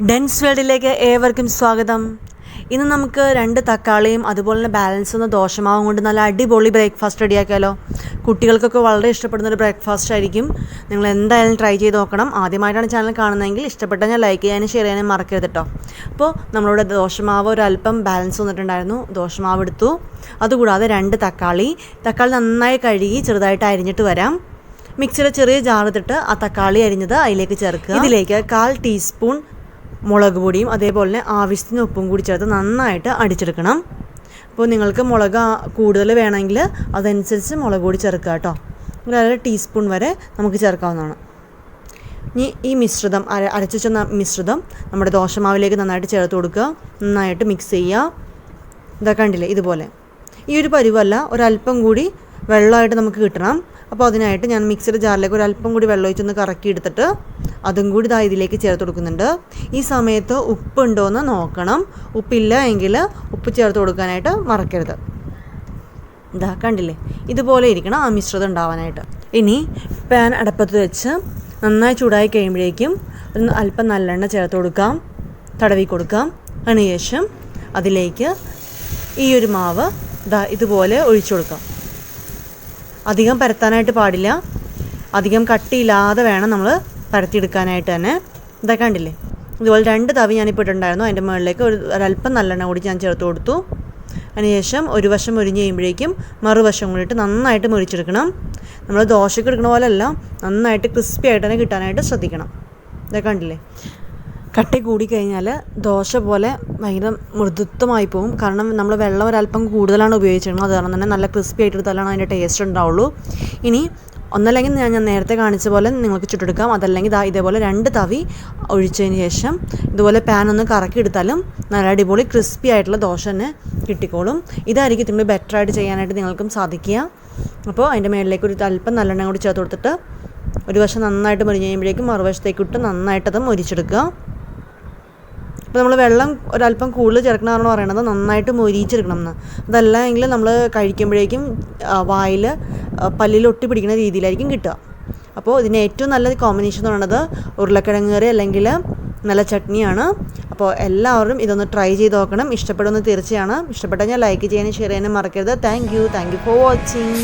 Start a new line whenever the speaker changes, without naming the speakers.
Dense വേൾഡിലേക്ക് ഏവർക്കും സ്വാഗതം. ഇന്ന് നമുക്ക് 2 തക്കാളിയും അതുപോലെ തന്നെ ബാലൻസ് വന്ന ദോശമാവും കൊണ്ട് നല്ല അടിപൊളി ബ്രേക്ക്ഫാസ്റ്റ് റെഡിയാക്കിയാലോ. കുട്ടികൾക്കൊക്കെ വളരെ ഇഷ്ടപ്പെടുന്നൊരു ബ്രേക്ക്ഫാസ്റ്റ് ആയിരിക്കും. നിങ്ങൾ എന്തായാലും ട്രൈ ചെയ്ത് നോക്കണം. ആദ്യമായിട്ടാണ് ചാനൽ കാണുന്നതെങ്കിൽ ഇഷ്ടപ്പെട്ടാൽ ഞാൻ ലൈക്ക് ചെയ്യാനും ഷെയർ ചെയ്യാനും മറക്കരുത് കേട്ടോ. അപ്പോൾ നമ്മളിവിടെ ദോശമാവ് ഒരല്പം ബാലൻസ് വന്നിട്ടുണ്ടായിരുന്നു. ദോശമാവ് എടുത്തു. അതുകൂടാതെ 2 തക്കാളി നന്നായി കഴുകി ചെറുതായിട്ട് അരിഞ്ഞിട്ട് വരാം. മിക്സിയുടെ ചെറിയ ജാറിട്ടിട്ട് ആ തക്കാളി അരിഞ്ഞത് അതിലേക്ക് ചേർക്കുക. ഇതിലേക്ക് 1/4 ടീസ്പൂൺ മുളക് പൊടിയും അതേപോലെ തന്നെ ആവശ്യത്തിന് ഉപ്പും കൂടി ചേർത്ത് നന്നായിട്ട് അടിച്ചെടുക്കണം. അപ്പോൾ നിങ്ങൾക്ക് മുളക് കൂടുതൽ വേണമെങ്കിൽ അതനുസരിച്ച് മുളക് പൊടി ചേർക്കുക കേട്ടോ. ഒരു 1/2 ടീസ്പൂൺ വരെ നമുക്ക് ചേർക്കാവുന്നതാണ്. ഇനി ഈ മിശ്രിതം അരച്ചു വെച്ച മിശ്രിതം നമ്മുടെ ദോശമാവിലേക്ക് നന്നായിട്ട് ചേർത്ത് കൊടുക്കുക. നന്നായിട്ട് മിക്സ് ചെയ്യുക. ഇതൊക്കെ കണ്ടില്ലേ, ഇതുപോലെ ഈ ഒരു പരുവല്ല, ഒരല്പം കൂടി വെള്ളമായിട്ട് നമുക്ക് കിട്ടണം. അപ്പോൾ അതിനായിട്ട് ഞാൻ മിക്സിയുടെ ജാറിലേക്ക് ഒരല്പം കൂടി വെള്ളം ഒഴിച്ചൊന്ന് കറക്കി എടുത്തിട്ട് അതും കൂടി ഇതിലേക്ക് ചേർത്ത് കൊടുക്കുന്നുണ്ട്. ഈ സമയത്ത് ഉപ്പുണ്ടോയെന്ന് നോക്കണം. ഉപ്പില്ല എങ്കിൽ ഉപ്പ് ചേർത്ത് കൊടുക്കാനായിട്ട് മറക്കരുത്. കണ്ടില്ലേ, ഇതുപോലെ ഇരിക്കണം ആ മിശ്രിതം ഉണ്ടാവാനായിട്ട്. ഇനി പാൻ അടപ്പത്ത് വെച്ച് നന്നായി ചൂടായി കഴിയുമ്പോഴേക്കും അല്പം നല്ലെണ്ണ ചേർത്ത് കൊടുക്കാം, തടവി കൊടുക്കാം. അതിനുശേഷം അതിലേക്ക് ഈ ഒരു മാവ് ഇതുപോലെ ഒഴിച്ചു കൊടുക്കാം. അധികം പരത്താനായിട്ട് പാടില്ല, അധികം കട്ടിയില്ലാതെ വേണം നമ്മൾ പരത്തിയെടുക്കാനായിട്ട് തന്നെ. ഇതൊക്കെ കണ്ടില്ലേ, ഇതുപോലെ 2 തവി ഞാനിപ്പോൾ ഇട്ടിട്ടുണ്ടായിരുന്നു. അതിൻ്റെ മുകളിലേക്ക് ഒരല്പം നല്ലെണ്ണ കൂടി ഞാൻ ചേർത്ത് കൊടുത്തു. അതിനുശേഷം ഒരു വശം മുരിഞ്ഞ് കഴിയുമ്പോഴേക്കും മറുവശം കൂടിയിട്ട് നന്നായിട്ട് മുരിച്ചെടുക്കണം. നമ്മൾ ദോശയ്ക്ക് എടുക്കുന്ന പോലെയല്ല, നന്നായിട്ട് ക്രിസ്പി ആയിട്ട് തന്നെ കിട്ടാനായിട്ട് ശ്രദ്ധിക്കണം. ഇതൊക്കെ കണ്ടില്ലേ, കട്ടി കൂടിക്കഴിഞ്ഞാൽ ദോശ പോലെ ഭയങ്കര മൃദുത്വമായി പോകും. കാരണം നമ്മൾ വെള്ളം ഒരല്പം കൂടുതലാണ് ഉപയോഗിച്ചിരുന്നത്. അത് കാരണം തന്നെ നല്ല ക്രിസ്പി ആയിട്ട് എടുത്താലാണ് അതിൻ്റെ ടേസ്റ്റ് ഉണ്ടാവുള്ളൂ. ഇനി ഒന്നല്ലെങ്കിൽ ഞാൻ നേരത്തെ കാണിച്ച പോലെ നിങ്ങൾക്ക് ചുട്ടെടുക്കാം. അതല്ലെങ്കിൽ ഇതേപോലെ 2 തവി ഒഴിച്ചതിന് ശേഷം ഇതുപോലെ പാൻ ഒന്ന് കറക്കി എടുത്താലും നല്ല അടിപൊളി ക്രിസ്പി ആയിട്ടുള്ള ദോശ തന്നെ കിട്ടിക്കോളും. ഇതായിരിക്കും നിങ്ങൾ ബെറ്ററായിട്ട് ചെയ്യാനായിട്ട് നിങ്ങൾക്കും സാധിക്കുക. അപ്പോൾ അതിൻ്റെ മേളിലേക്ക് ഒരു അല്പം നല്ലെണ്ണ കൂടി ചേർത്ത് കൊടുത്തിട്ട് ഒരു വശം നന്നായിട്ട് മുരിഞ്ഞ് കഴിയുമ്പോഴേക്കും മറുവശത്തേക്ക് ഇട്ട് നന്നായിട്ടത് മുരിച്ചെടുക്കുക. അപ്പോൾ നമ്മൾ വെള്ളം ഒരല്പം കൂടുതൽ ചേർക്കണമെന്നാണ് പറയണത്, നന്നായിട്ട് മൊരിച്ചെടുക്കണം എന്ന്. അതല്ല എങ്കിൽ നമ്മൾ കഴിക്കുമ്പോഴേക്കും വായിൽ പല്ലിൽ ഒട്ടി പിടിക്കുന്ന രീതിയിലായിരിക്കും കിട്ടുക. അപ്പോൾ ഇതിന് ഏറ്റവും നല്ല കോമ്പിനേഷൻ എന്ന് പറയുന്നത് ഉരുളക്കിഴങ്ങ് കറി അല്ലെങ്കിൽ നല്ല ചട്നിയാണ്. അപ്പോൾ എല്ലാവരും ഇതൊന്ന് ട്രൈ ചെയ്ത് നോക്കണം. ഇഷ്ടപ്പെടുമെന്ന് തീർച്ചയാണ്. ഇഷ്ടപ്പെട്ടാൽ ഞാൻ ലൈക്ക് ചെയ്യാനും ഷെയർ ചെയ്യാനും മറക്കരുത്. Thank you for watching.